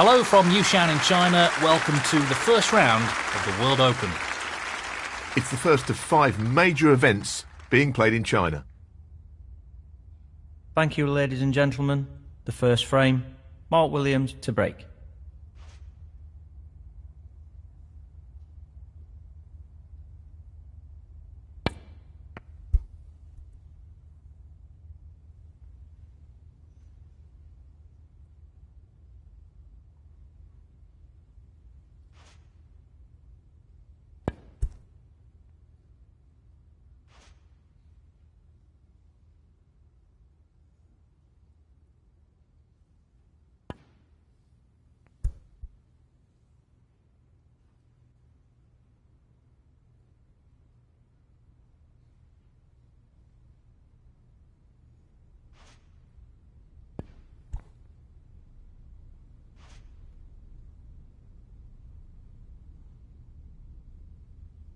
Hello from Yushan in China. Welcome to the first round of the World Open. It's the first of 5 major events being played in China. Thank you, ladies and gentlemen. The first frame, Mark Williams to break.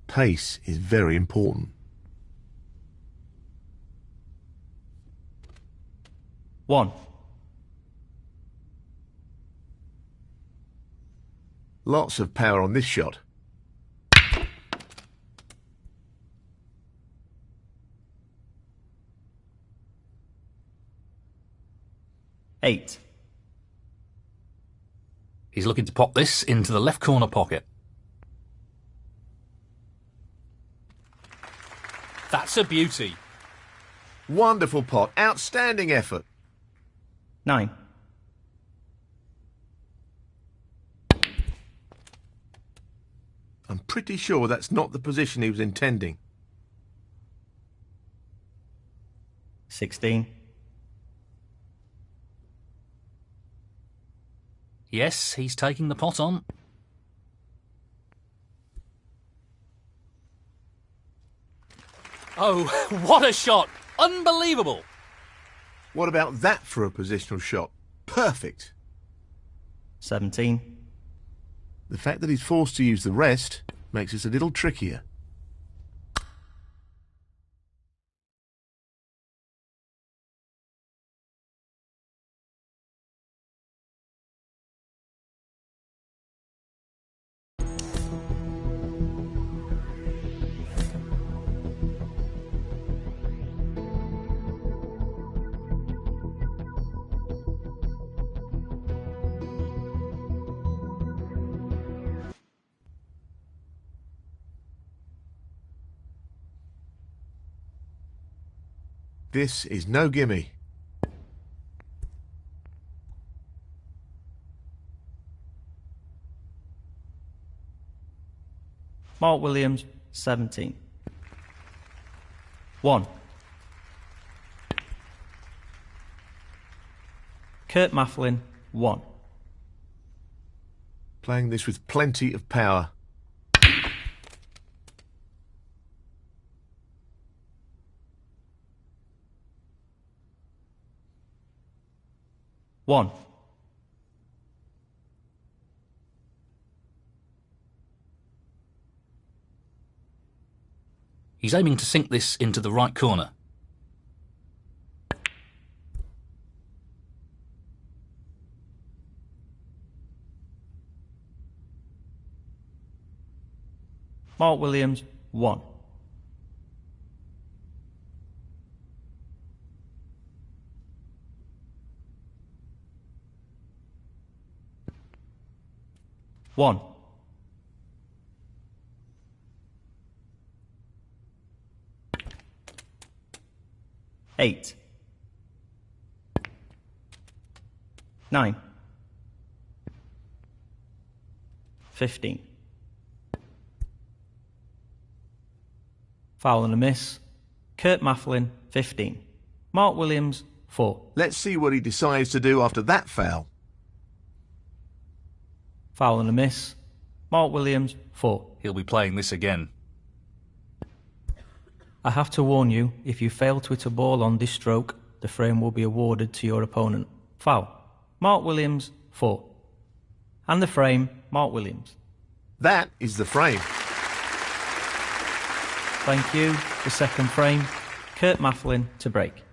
Pace is very important. 1. Lots of power on this shot. 8. He's looking to pop this into the left corner pocket. That's a beauty. Wonderful pot. Outstanding effort. 9. I'm pretty sure that's not the position he was intending. 16. Yes, he's taking the pot on. Oh, what a shot! Unbelievable! What about that for a positional shot? Perfect. 17. The fact that he's forced to use the rest makes this a little trickier. This is no gimme. Mark Williams, 17. 1. Kurt Maflin, 1. Playing this with plenty of power. 1. He's aiming to sink this into the right corner. 'Mark Williams, 1. 1. 8. 9. 15. Foul and a miss. Kurt Maflin, 15. Mark Williams, 4. Let's see what he decides to do after that foul. Foul and a miss. Mark Williams, 4. He'll be playing this again. I have to warn you, if you fail to hit a ball on this stroke, the frame will be awarded to your opponent. Foul. Mark Williams, 4. And the frame, Mark Williams. That is the frame. Thank you. The second frame, Kurt Maflin to break.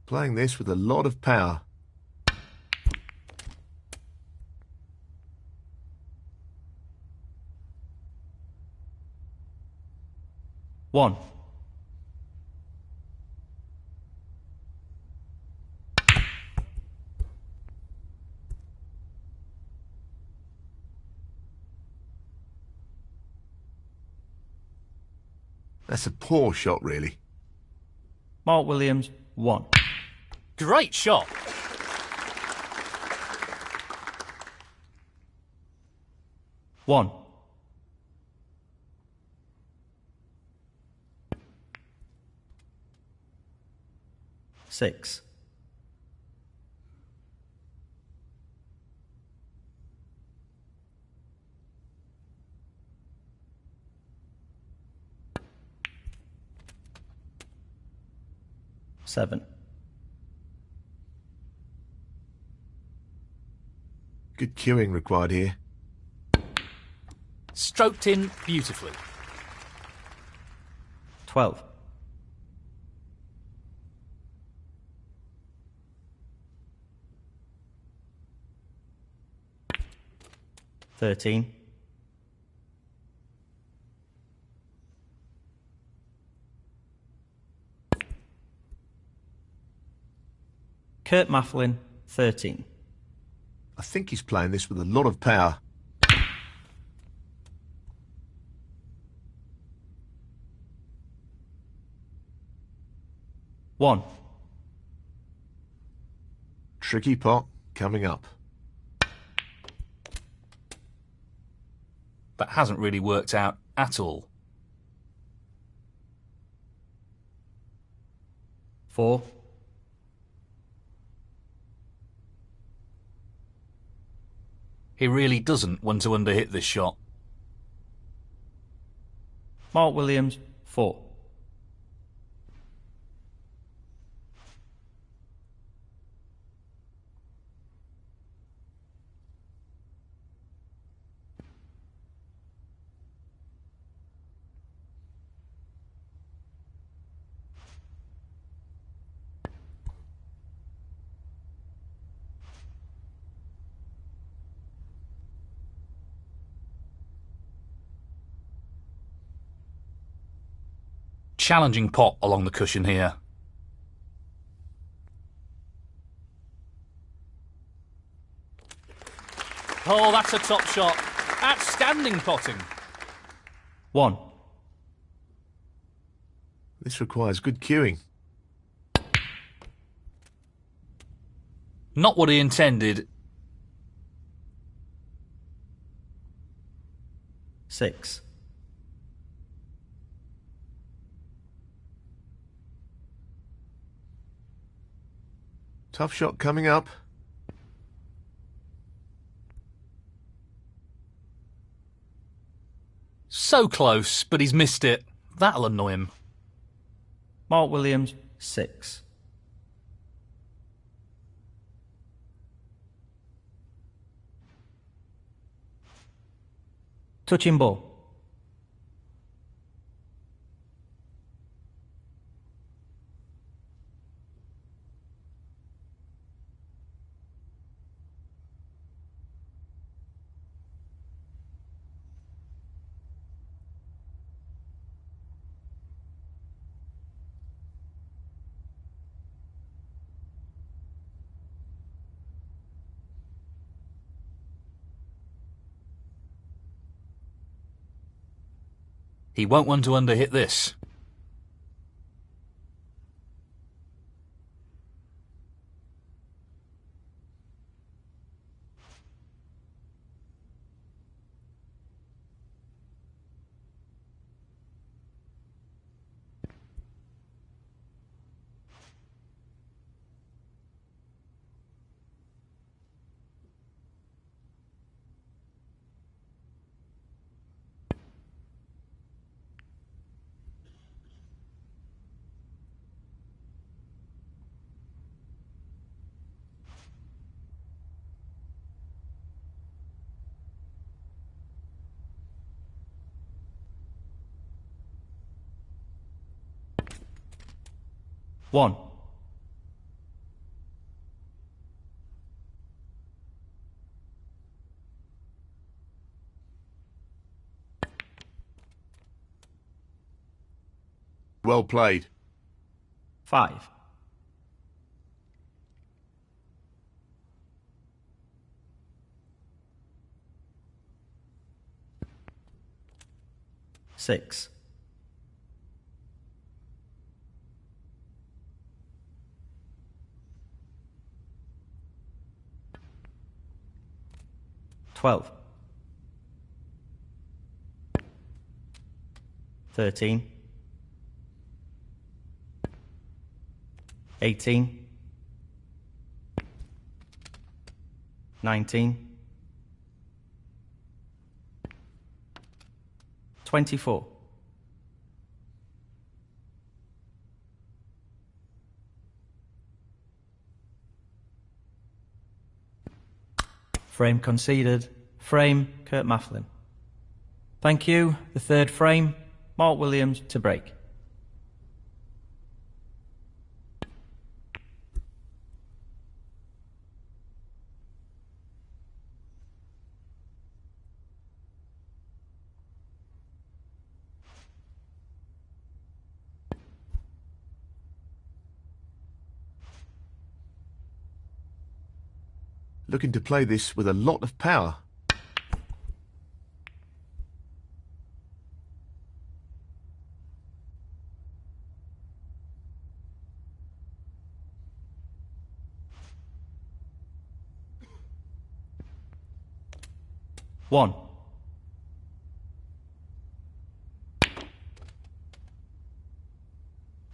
Playing this with a lot of power. One. That's a poor shot, really. Mark Williams, 1. Great shot. One. Six. Seven. Good cueing required here. Stroked in beautifully. 12. 13. 'Maflin, 13. I think he's playing this with a lot of power. One. Tricky pot coming up. That hasn't really worked out at all. 4. He really doesn't want to underhit this shot. Mark Williams, 4. Challenging pot along the cushion here. Oh, that's a top shot. Outstanding potting. 1. This requires good cueing. Not what he intended. 6. Tough shot coming up. So close, but he's missed it. That'll annoy him. Mark Williams, 6. Touching ball. He won't want to underhit this. One. Well played. 5. 6. 12. 13. 18. 19. 24. Frame conceded. Frame, Kurt Maflin. Thank you. The third frame, Mark Williams to break. Looking to play this with a lot of power. One.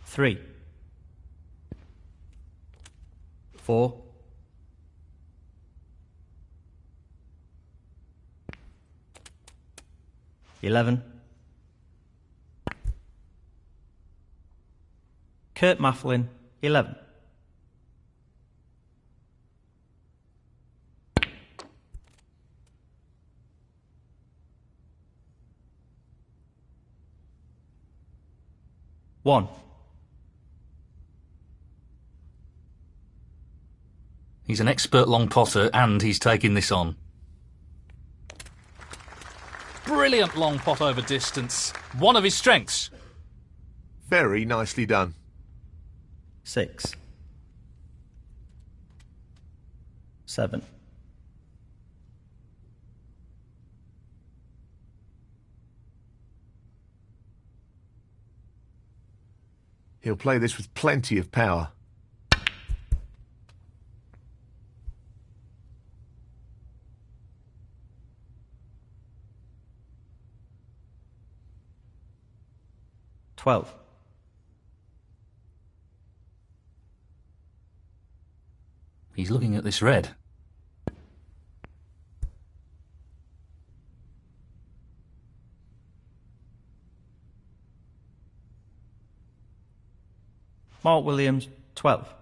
3. 4. 11. Kurt Maflin, 11. One. He's an expert long potter and he's taking this on. Brilliant long pot over distance. One of his strengths. Very nicely done. 6. 7. 'He'll play this with plenty of power. 12. He's looking at this red. Mark Williams, 12.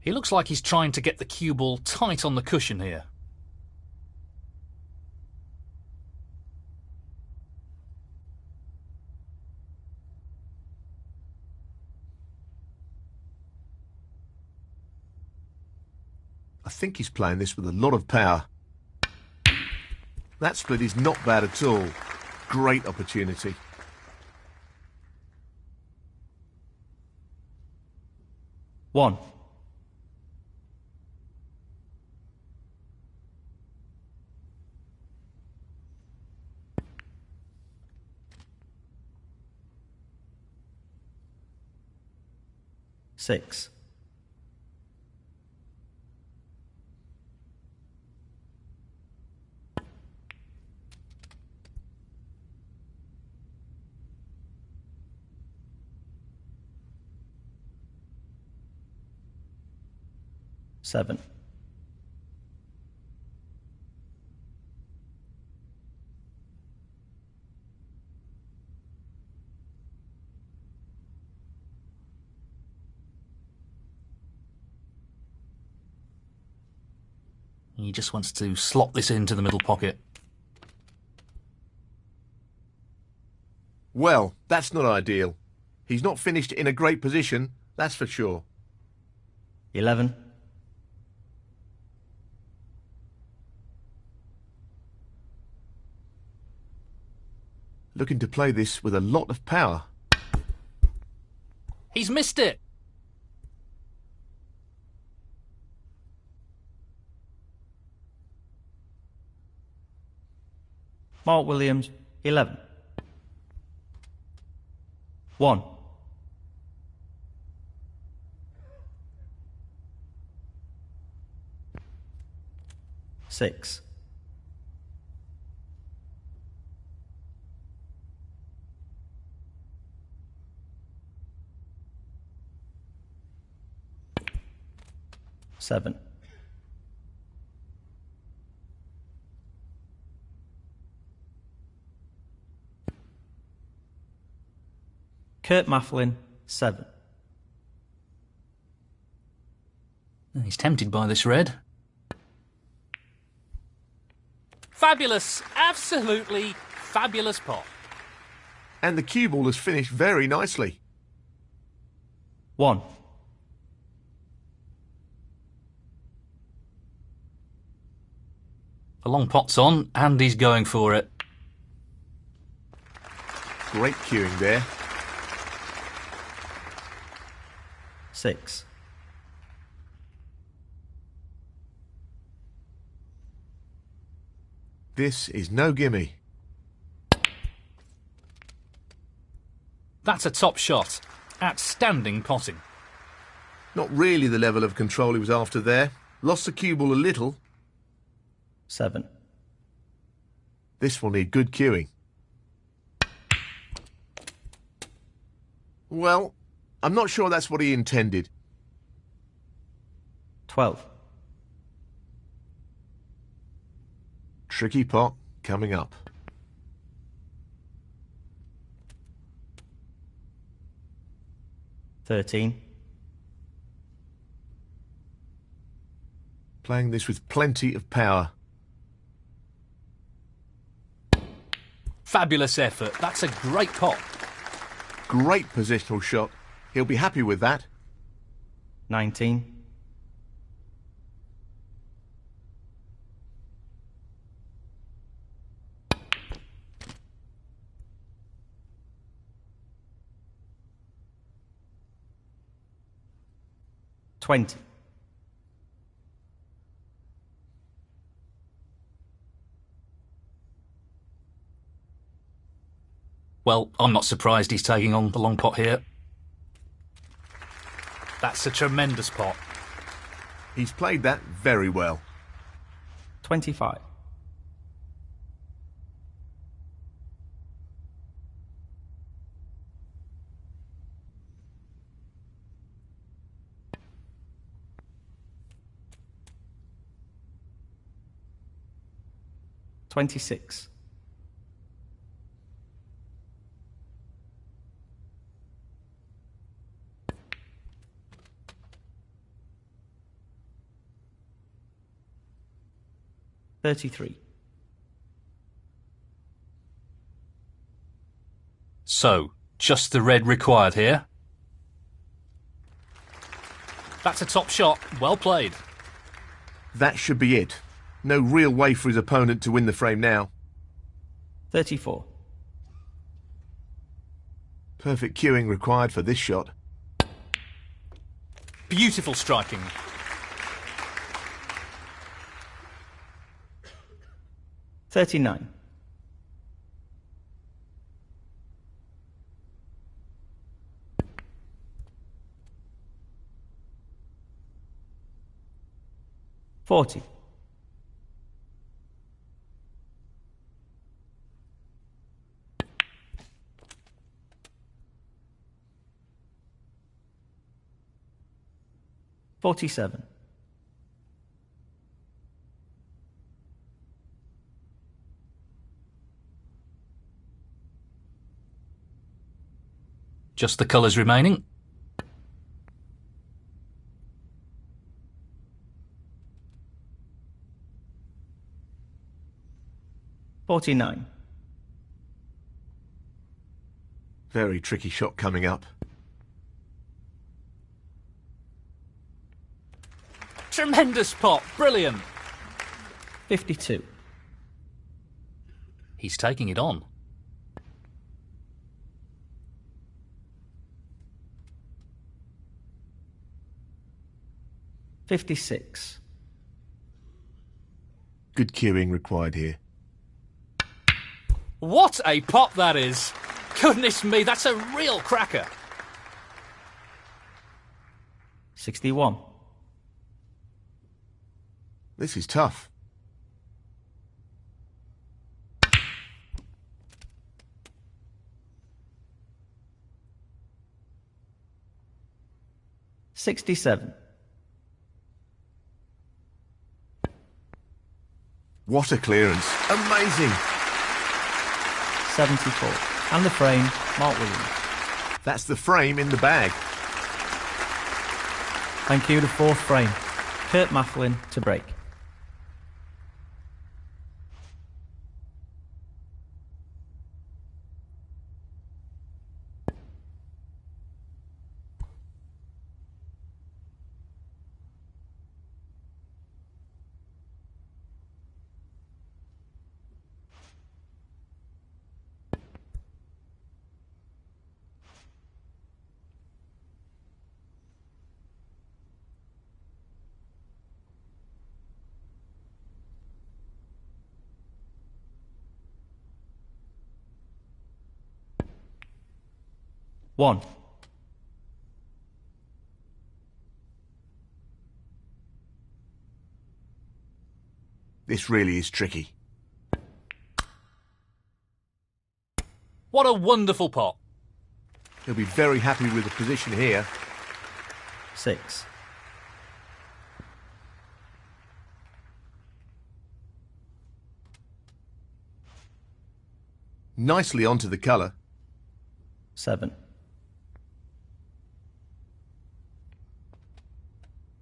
He looks like he's trying to get the cue ball tight on the cushion here. I think he's playing this with a lot of power. That split is not bad at all. Great opportunity. 1. 6. 7. He just wants to slot this into the middle pocket. Well, that's not ideal. He's not finished in a great position, that's for sure. 11. Looking to play this with a lot of power. He's missed it! Mark Williams, 11. 1. 6. 7. 'Maflin, 7. He's tempted by this red. Fabulous! Absolutely fabulous pot. And the cue ball has finished very nicely. 1. The long pot's on, and he's going for it. Great cueing there. 6. 'This is no gimme. That's a top shot. Outstanding potting. Not really the level of control he was after there. Lost the cue ball a little. 7. This will need good cueing. Well, I'm not sure that's what he intended. 12. Tricky pot coming up. 13. Playing this with plenty of power. Fabulous effort. That's a great pot. Great positional shot. He'll be happy with that. 19. 20. Well, I'm not surprised he's taking on the long pot here. That's a tremendous pot. He's played that very well. 25. 26. 33. So, just the red required here. That's a top shot. Well played. That should be it. No real way for his opponent to win the frame now. 34. Perfect cueing required for this shot. Beautiful striking. 39. 40. 47. 'Just the colours remaining. 49. Very tricky shot coming up. Tremendous pot. Brilliant. 52. He's taking it on. $56. Good cueing required here. What a pop that is. Goodness me, that's a real cracker. 61. This is tough. $67. What a clearance. Amazing. 74. And the frame, Mark Williams. That's the frame in the bag. Thank you, the fourth frame. Kurt Maflin to break. One. This really is tricky. What a wonderful pot. He'll be very happy with the position here. 6. Nicely onto the colour. 7.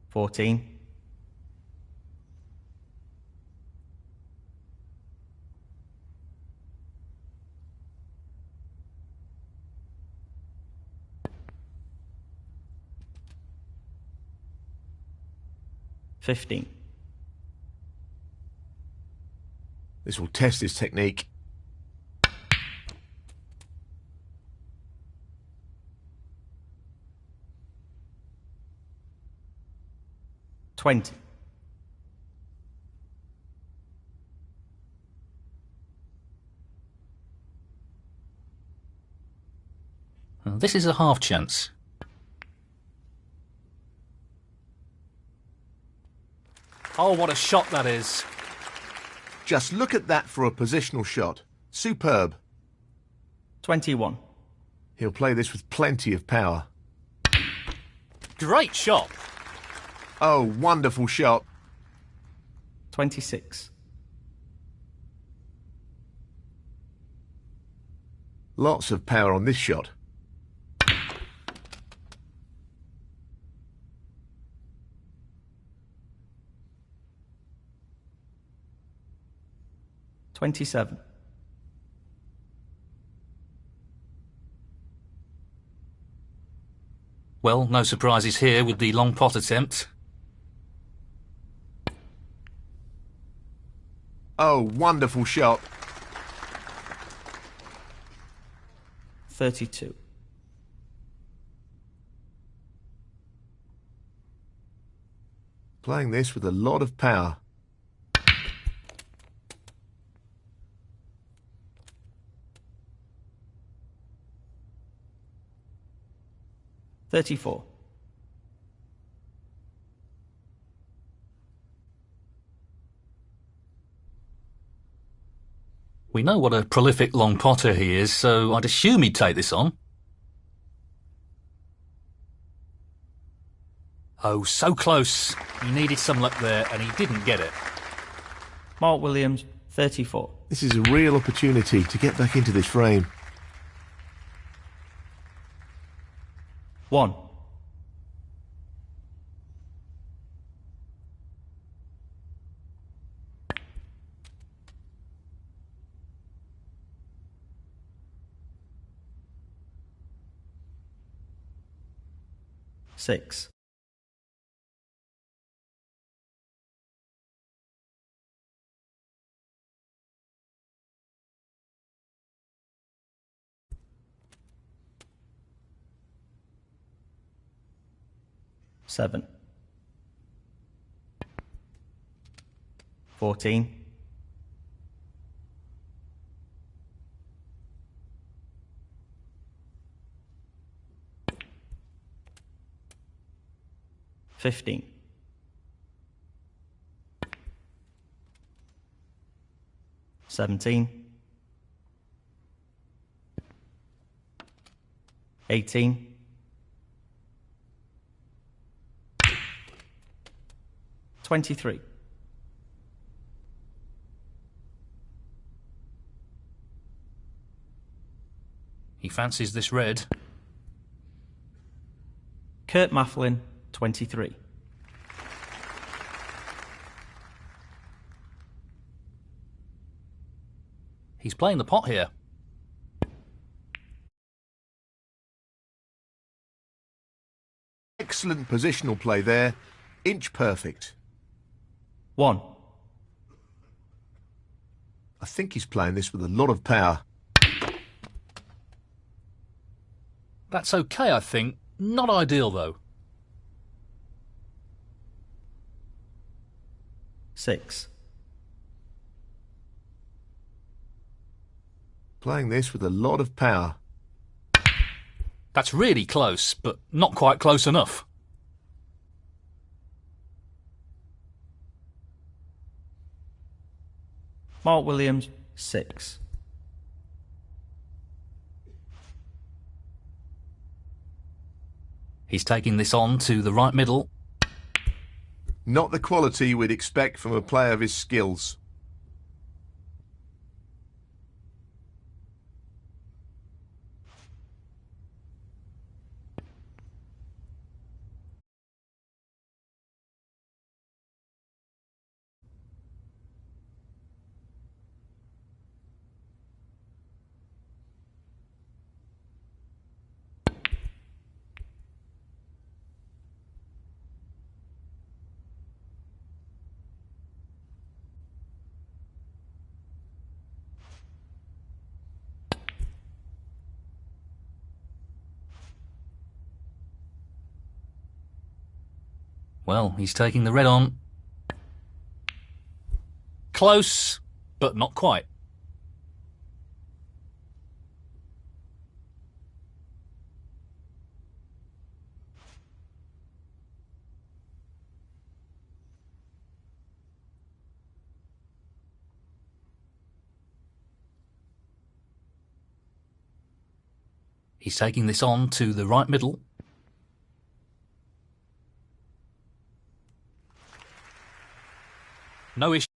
14. 15. This will test his technique. 20. This is a half chance. Oh, what a shot that is. Just look at that for a positional shot. Superb. 21. He'll play this with plenty of power. Great shot. Oh, wonderful shot. 26. Lots of power on this shot. $27. Well, no surprises here with the long pot attempt. Oh, wonderful shot. 32. Playing this with a lot of power. $34. We know what a prolific long potter he is, so I'd assume he'd take this on. Oh, so close. He needed some luck there, and he didn't get it. Mark Williams, 34. This is a real opportunity to get back into this frame. 1. 6. Seven. 14. 15. 17. 18. 23. He fancies this red. Kurt Maflin, 23. He's playing the pot here. Excellent positional play there. Inch perfect. 1. I think he's playing this with a lot of power. That's okay, I think. Not ideal, though. 6. Playing this with a lot of power. That's really close, but not quite close enough. Mark Williams, 6. He's taking this on to the right middle. Not the quality we'd expect from a player of his skills. Well, he's taking the red on. Close, but not quite. He's taking this on to the right middle. No issue.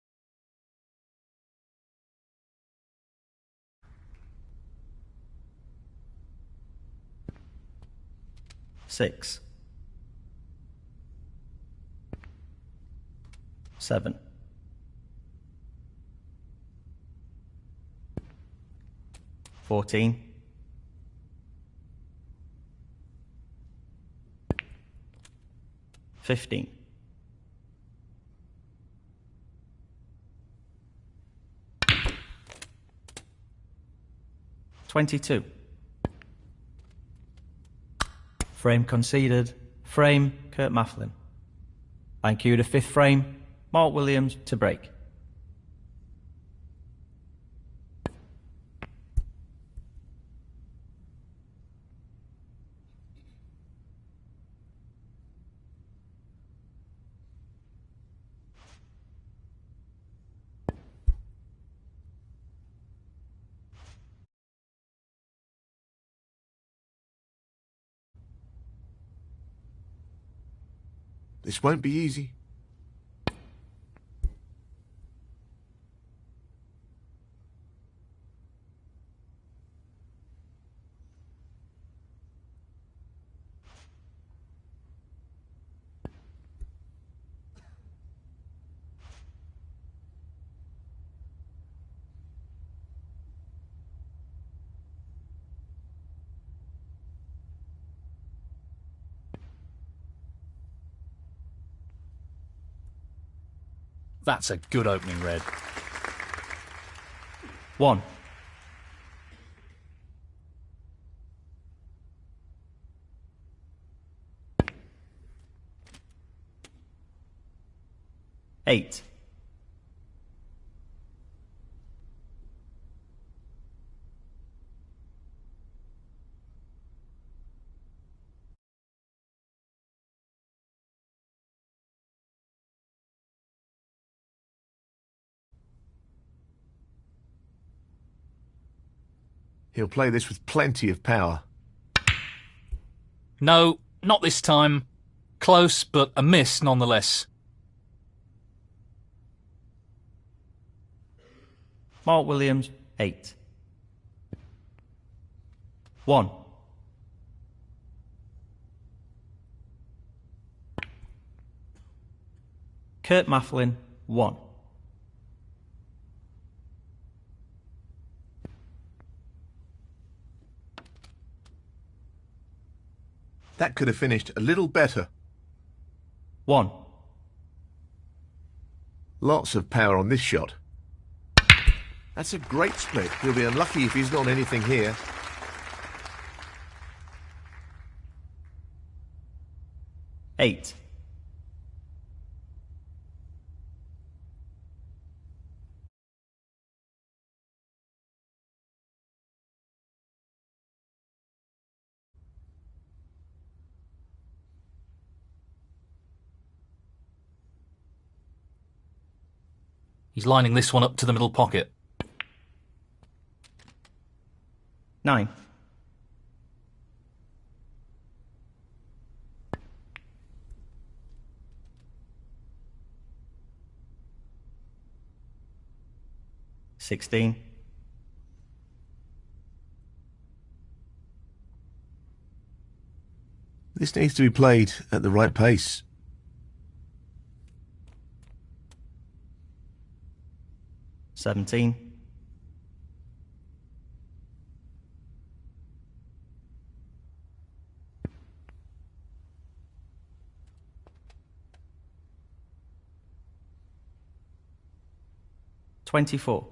Six. 7. 14. 15. 22. Frame conceded. Frame, Kurt Maflin. Thank you to fifth frame, Mark Williams to break. This won't be easy. That's a good opening red. 1. Eight. He'll play this with plenty of power. No, not this time. Close, but a miss nonetheless. Mark Williams, 8. 1. Kurt Maflin, 1. That could have finished a little better. 1. Lots of power on this shot. That's a great split. He'll be unlucky if he's not on anything here. 8. He's lining this one up to the middle pocket. 9. Sixteen. This needs to be played at the right pace. 17. 24.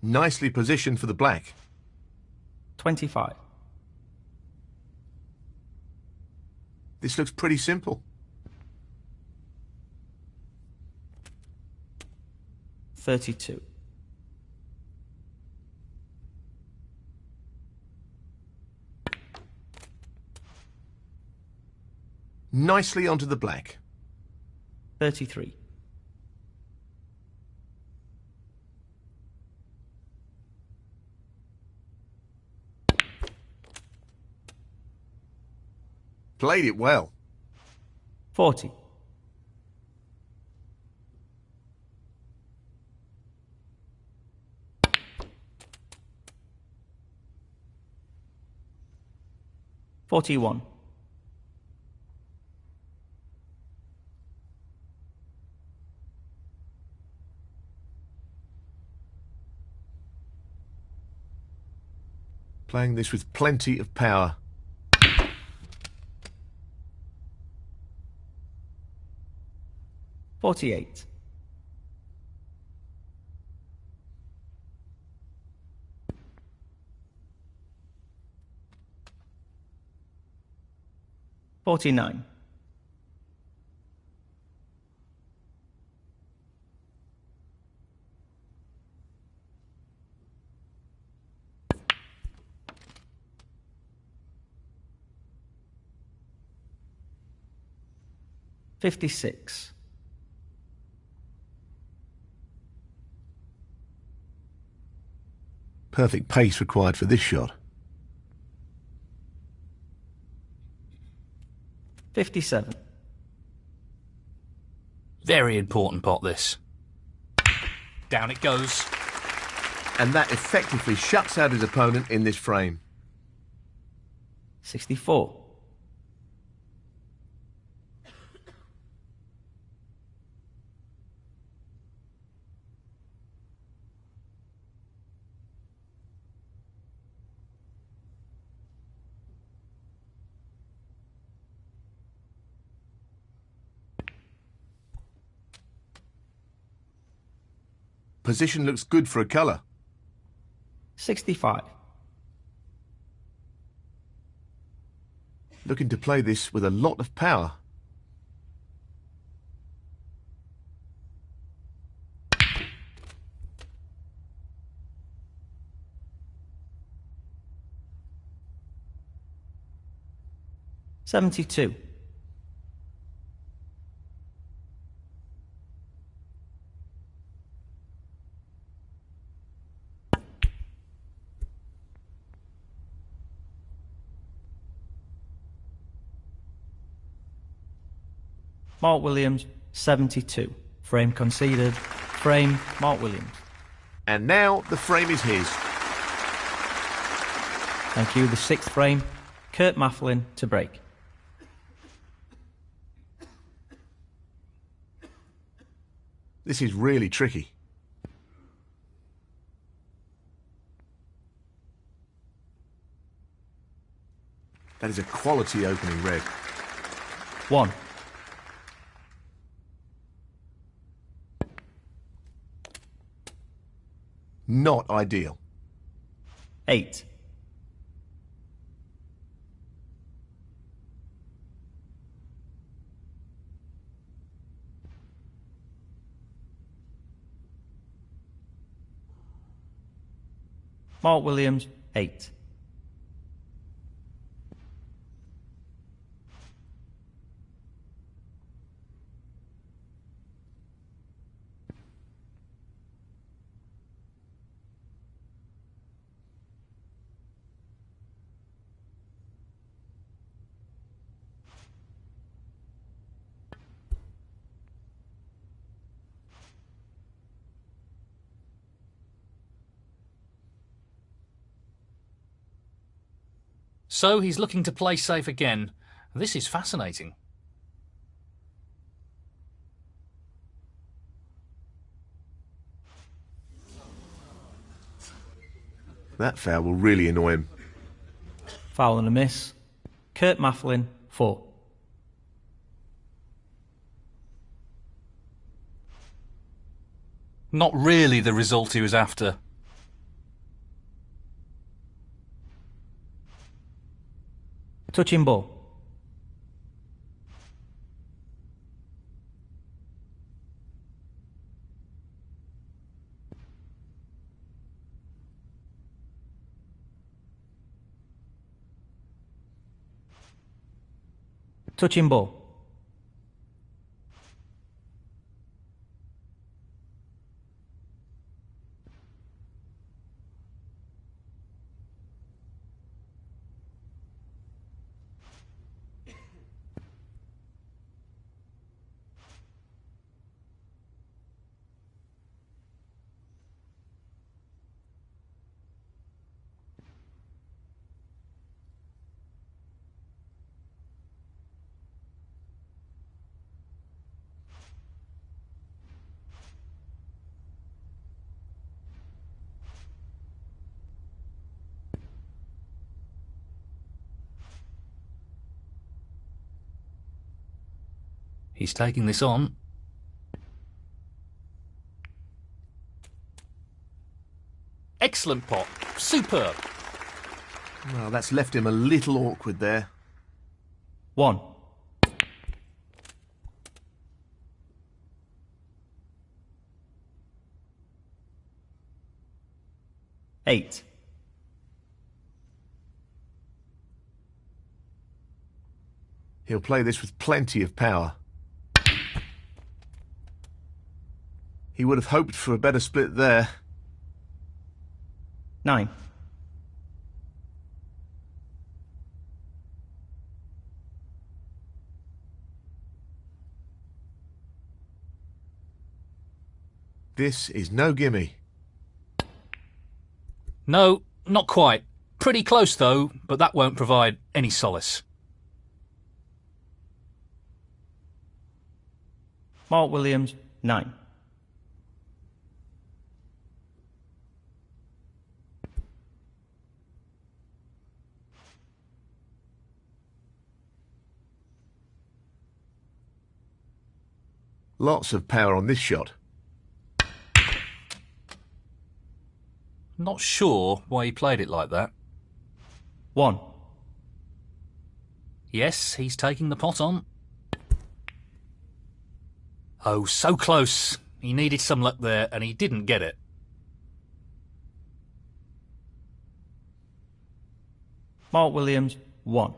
'Nicely positioned for the black. 25. This looks pretty simple. 32. 'Nicely onto the black. 33. 'Played it well. 40. 41. 'Playing this with plenty of power. 48. 49. 56. 'Perfect pace required for this shot. 57. Very important pot, this. Down it goes. And that effectively shuts out his opponent in this frame. 64. position looks good for a colour. 65. Looking to play this with a lot of power. $72. Mark Williams, 72. Frame conceded. Frame, Mark Williams. And now the frame is his. Thank you. The sixth frame, Kurt Maflin to break. This is really tricky. That is a quality opening red. 1. Not ideal. 8. Mark Williams, 8. So he's looking to play safe again. This is fascinating. That foul will really annoy him. Foul and a miss. Kurt Maflin, 4. Not really the result he was after. Touching ball. Touching ball. He's taking this on. Excellent pot. Superb. Well, that's left him a little awkward there. 1. Eight. He'll play this with plenty of power. He would have hoped for a better split there. 9. This is no gimme. No, not quite. Pretty close though, but that won't provide any solace. Mark Williams, 9. Lots of power on this shot. Not sure why he played it like that. 1. Yes, he's taking the pot on. Oh, so close. He needed some luck there, and he didn't get it. Mark Williams, 1.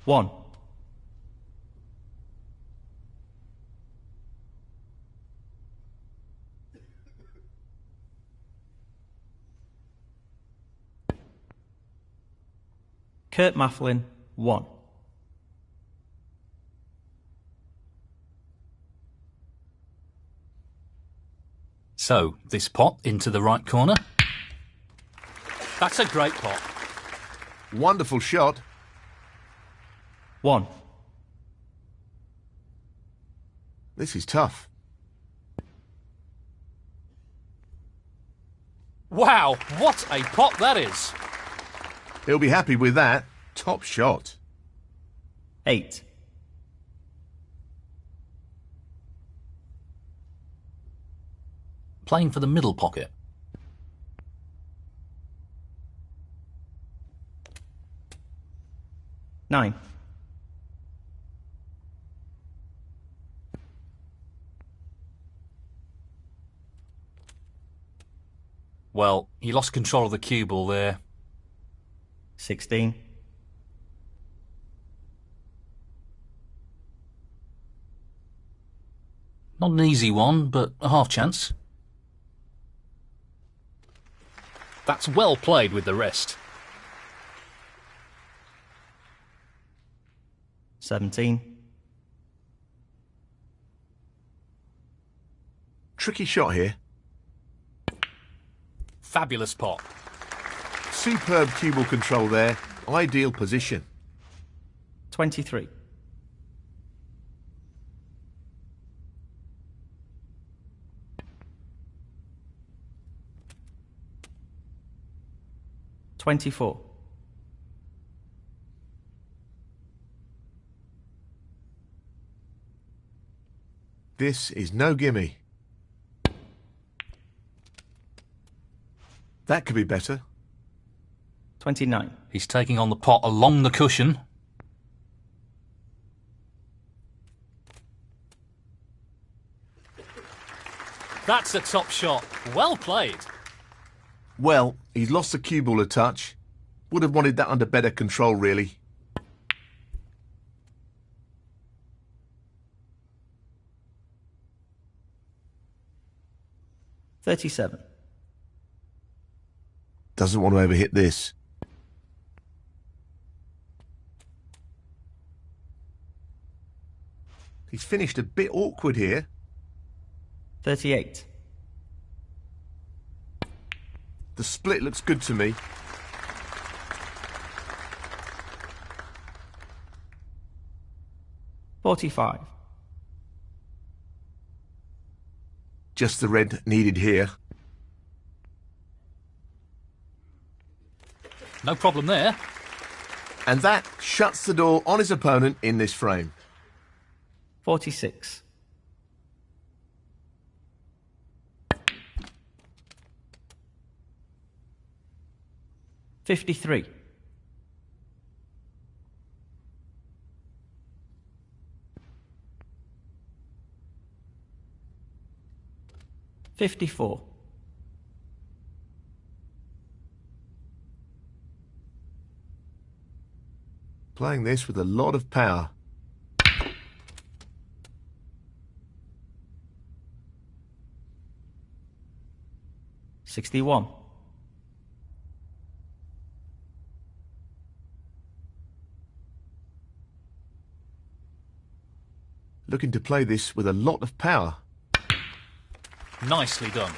One. Kurt Maflin, 1. So, this pot into the right corner. That's a great pot. Wonderful shot. 1. This is tough. Wow, what a pot that is. He'll be happy with that. Top shot. 8. Playing for the middle pocket. 9. Well, he lost control of the cue ball there. 16. Not an easy one, but a half chance. That's well played with the rest. 17. Tricky shot here. Fabulous pot. Superb cue ball control there. Ideal position. 23. $24. This is no gimme. That could be better. 29. He's taking on the pot along the cushion. That's a top shot. Well played. Well, he's lost the cue ball a touch. Would have wanted that under better control, really. $37. Doesn't want to overhit this. He's finished a bit awkward here. 38. The split looks good to me. $45. Just the red needed here. No problem there. And that shuts the door on his opponent in this frame. 46. $53. $54. Playing this with a lot of power. $61. Looking to play this with a lot of power. Nicely done.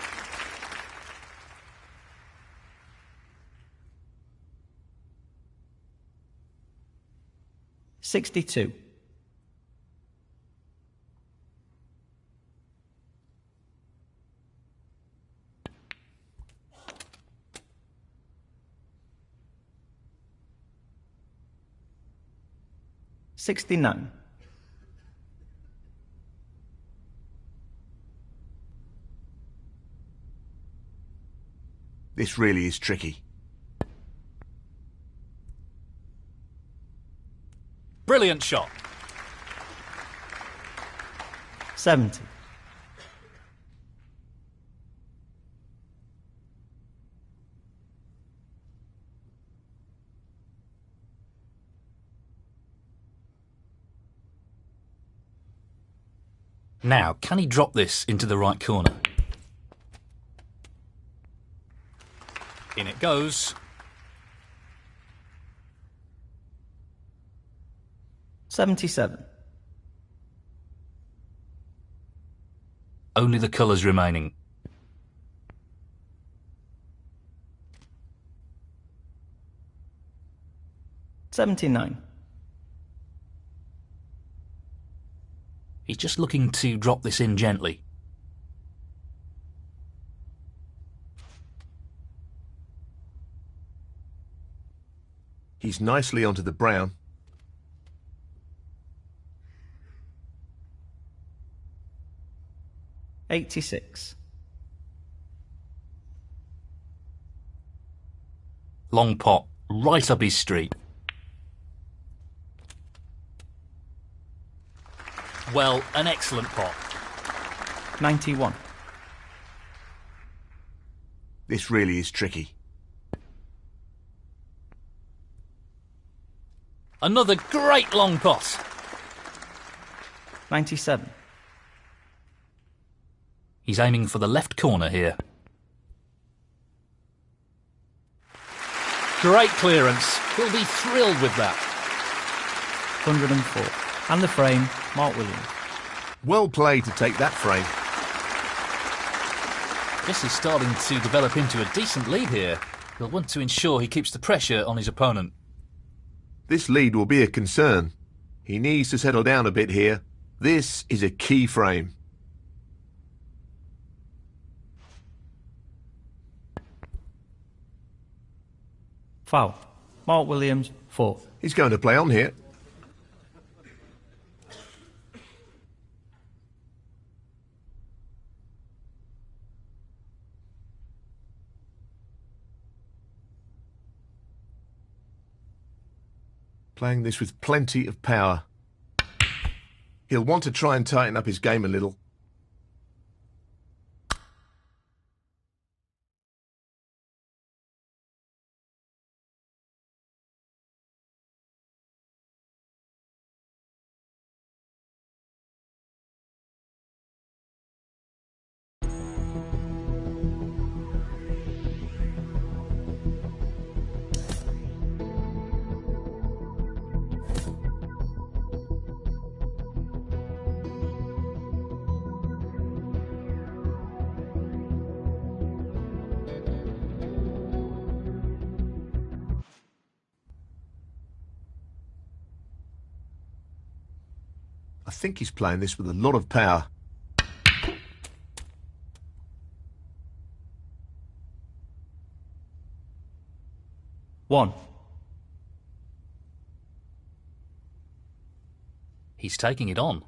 $62. 69. This really is tricky. Brilliant shot. 70. Now, can he drop this into the right corner? In it goes. 77. Only the colours remaining. $79. He's just looking to drop this in gently. He's nicely onto the brown. $86. Long pot, right up his street. Well, an excellent pot. 91. This really is tricky. Another great long pot. 97. He's aiming for the left corner here. Great clearance. He'll be thrilled with that. 104. And the frame, Mark Williams. Well played to take that frame. This is starting to develop into a decent lead here. He'll want to ensure he keeps the pressure on his opponent. This lead will be a concern. He needs to settle down a bit here. This is a key frame. Foul. Mark Williams, 4. He's going to play on here. Playing this with plenty of power. He'll want to try and tighten up his game a little. I think he's playing this with a lot of power. One. He's taking it on.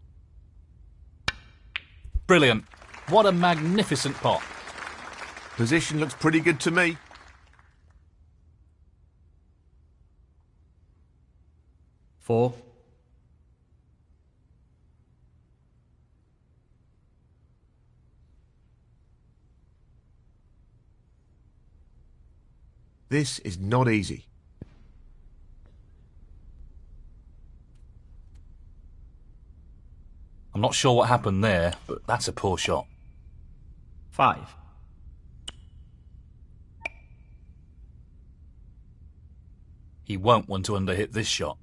Brilliant. What a magnificent pot. Position looks pretty good to me. Four. This is not easy. I'm not sure what happened there, but that's a poor shot. 5. He won't want to underhit this shot.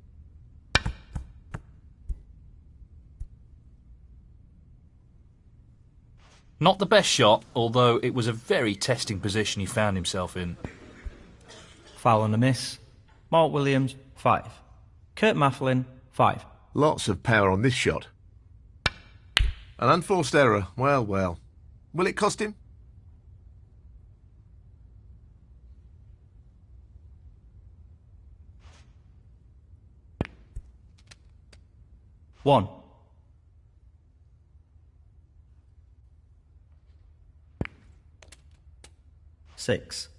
Not the best shot, although it was a very testing position he found himself in. Foul and a miss. Mark Williams, 5. Kurt Maflin, 5. Lots of power on this shot. An unforced error. Well, well. Will it cost him? 1. Six.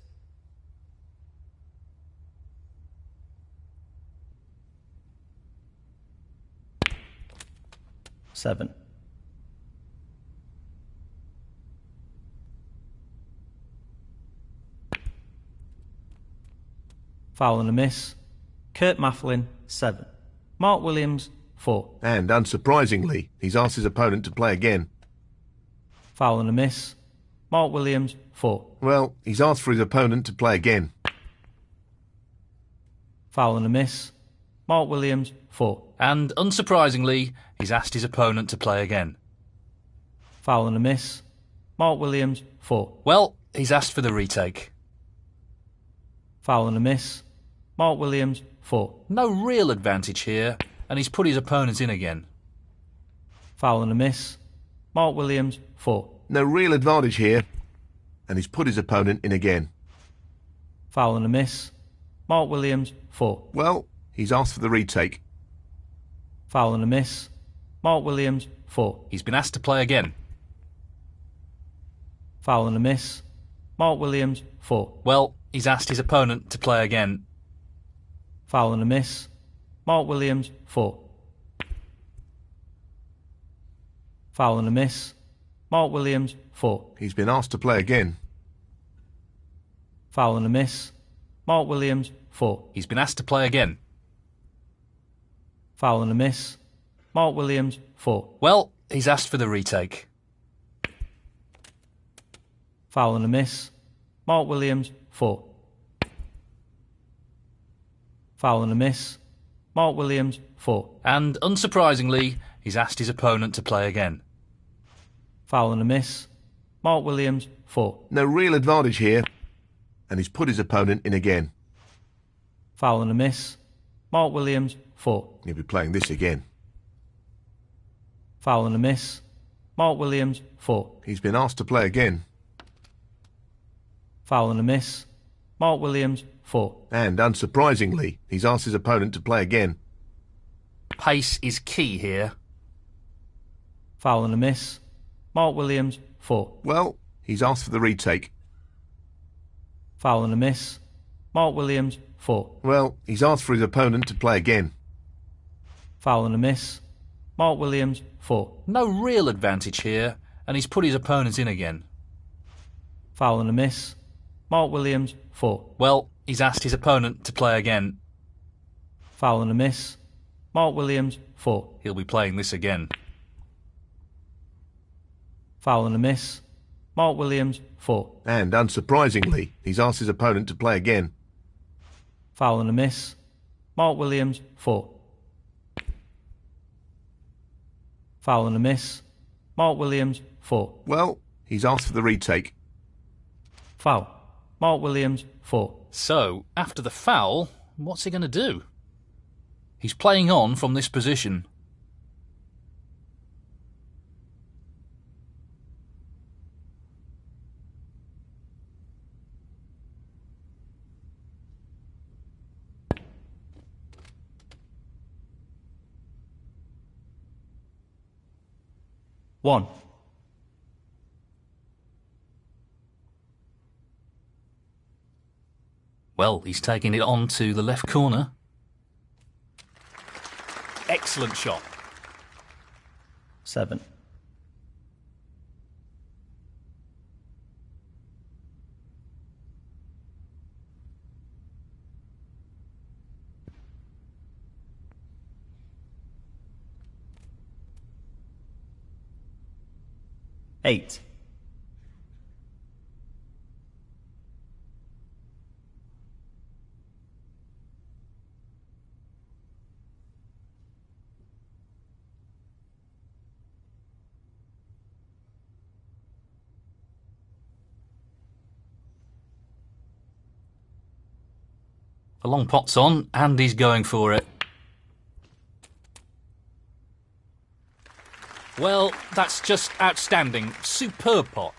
7. Foul and a miss. Kurt Maflin, 7. Mark Williams, 4. And, unsurprisingly, he's asked his opponent to play again. Foul and a miss. Mark Williams, 4. Well, he's asked for his opponent to play again. Foul and a miss. Mark Williams, 4. And, unsurprisingly, he's asked his opponent to play again. Foul and a miss. Mark Williams, 4. Well, he's asked for the retake. Foul and a miss. Mark Williams, 4. No real advantage here, and he's put his opponent in again. Foul and a miss. Mark Williams, 4. No real advantage here, and he's put his opponent in again. Foul and a miss. Mark Williams, 4. Well, he's asked for the retake. Foul and a miss. Mark Williams, 4. He's been asked to play again. Foul and a miss. Mark Williams, 4. Well, he's asked his opponent to play again. Foul and a miss. Mark Williams, 4. Foul and a miss. Mark Williams, 4. He's been asked to play again. Foul and a miss. Mark Williams, 4. He's been asked to play again. Foul and a miss. Mark Williams, 4. Well, he's asked for the retake. Foul and a miss. Mark Williams, 4. Foul and a miss. Mark Williams, 4. And, unsurprisingly, he's asked his opponent to play again. Foul and a miss. Mark Williams, 4. No real advantage here, and he's put his opponent in again. Foul and a miss. Mark Williams, 4. He'll be playing this again. Foul and a miss. Mark Williams, 4. He's been asked to play again. Foul and a miss. Mark Williams, 4. And, unsurprisingly, he's asked his opponent to play again. Pace is key here. Foul and a miss. Mark Williams, 4. Well, he's asked for the retake. Foul and a miss. Mark Williams, 4. Well, he's asked for his opponent to play again. Foul and a miss. Mark Williams, 4. No real advantage here, and he's put his opponent in again. Foul and a miss. Mark Williams, 4. Well, he's asked his opponent to play again. Foul and a miss. Mark Williams, 4. He'll be playing this again. Foul and a miss. Mark Williams, 4. And, unsurprisingly, he's asked his opponent to play again. Foul and a miss. Mark Williams, 4. Foul and a miss. Mark Williams, 4. Well, he's asked for the retake. Foul. Mark Williams, 4. So, after the foul, what's he going to do? He's playing on from this position. One. Well, he's taking it on to the left corner. Excellent shot. 7. 8. 'A long pot's on, and he's going for it. Well, that's just outstanding. Superb pot.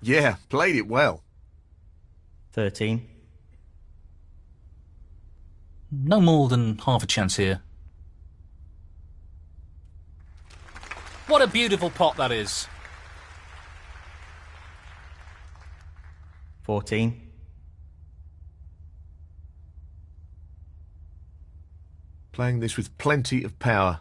Yeah, played it well. 13. No more than half a chance here. What a beautiful pot that is. 14. Playing this with plenty of power.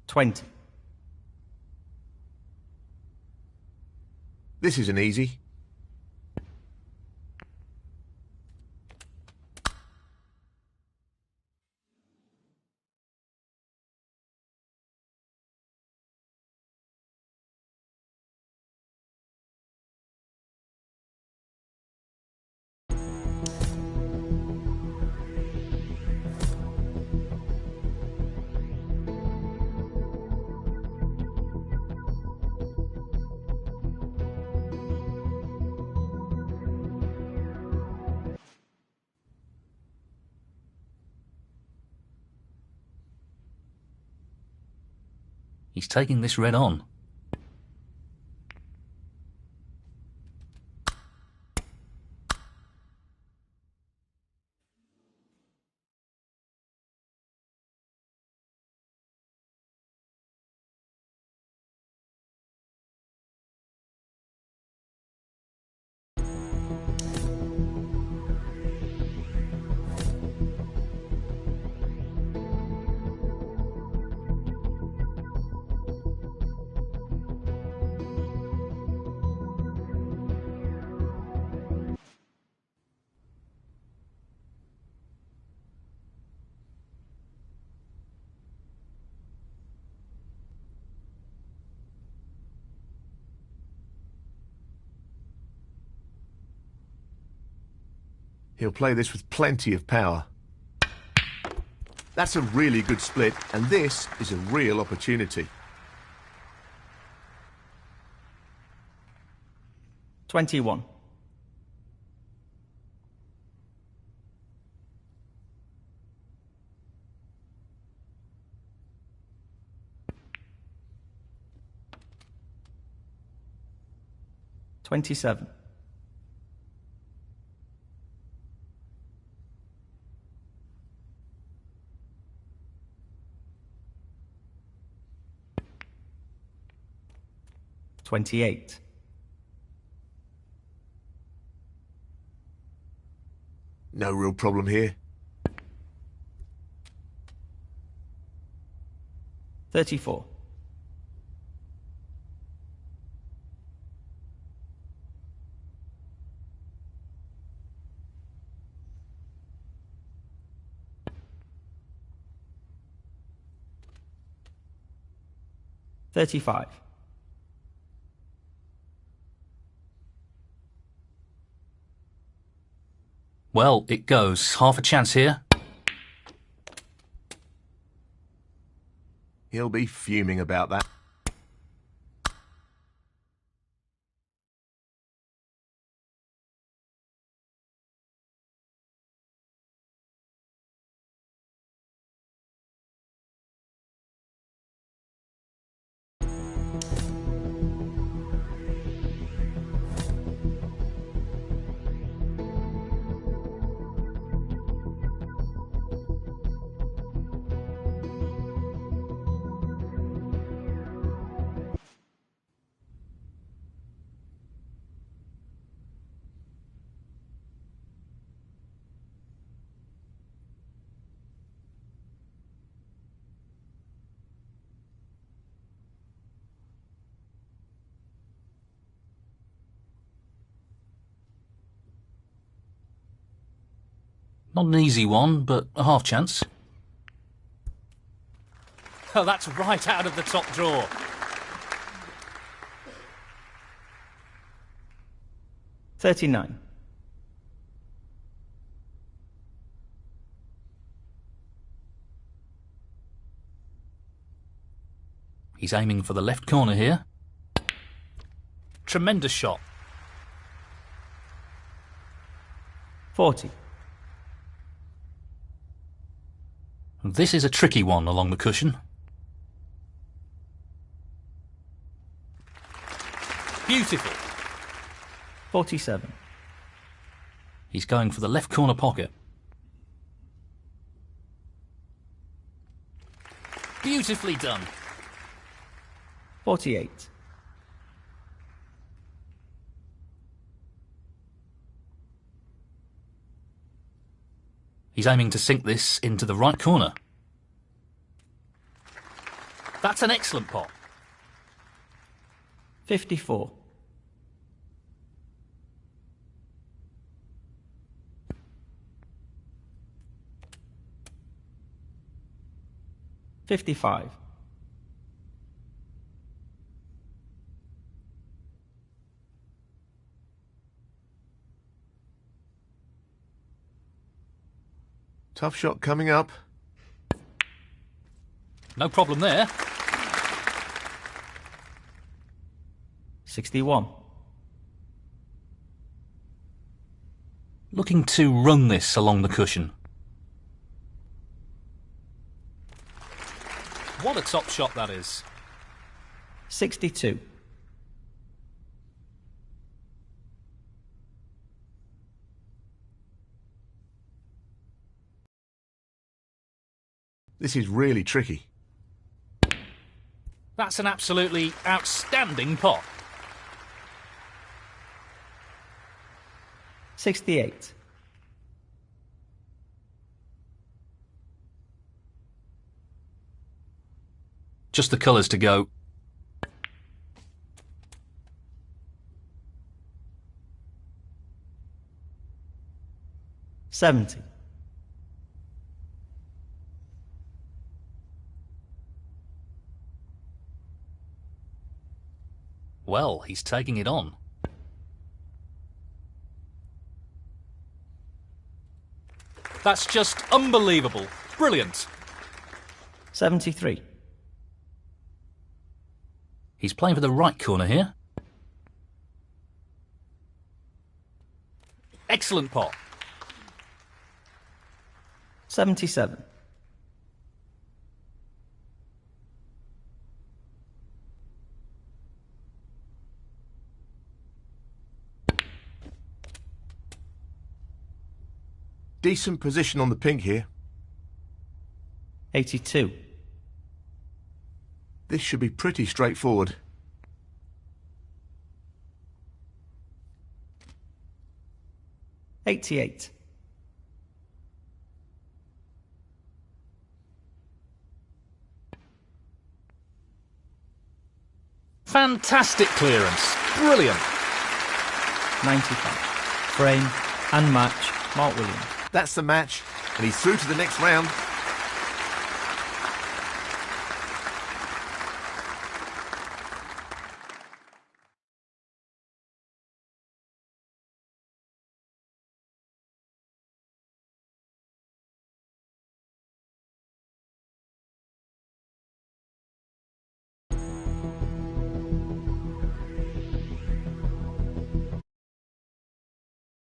20. This isn't easy. 'He's taking this red on. 'He'll play this with plenty of power. That's a really good split, and this is a real opportunity. 21. 27. 28. 'No real problem here. 34. 35. 'Well, it goes. Half a chance here. He'll be fuming about that. Not an easy one, but a half chance. Oh, that's right out of the top drawer. 39. 'He's aiming for the left corner here. Tremendous shot. 40. This is a tricky one along the cushion. Beautiful. 47. He's going for the left corner pocket. Beautifully done. 48. He's aiming to sink this into the right corner. That's an excellent pot. 54. $55. Tough shot coming up. No problem there. 61. Looking to run this along the cushion. What a top shot that is. 62. This is really tricky. That's an absolutely outstanding pot. 68. Just the colours to go. $70. Well, he's taking it on. That's just unbelievable. Brilliant. 73. He's playing for the right corner here. Excellent pot. 77. Decent position on the pink here. 82. This should be pretty straightforward. $88. Fantastic clearance. Brilliant. 95. Frame and match, Mark Williams. That's the match, and he's through to the next round.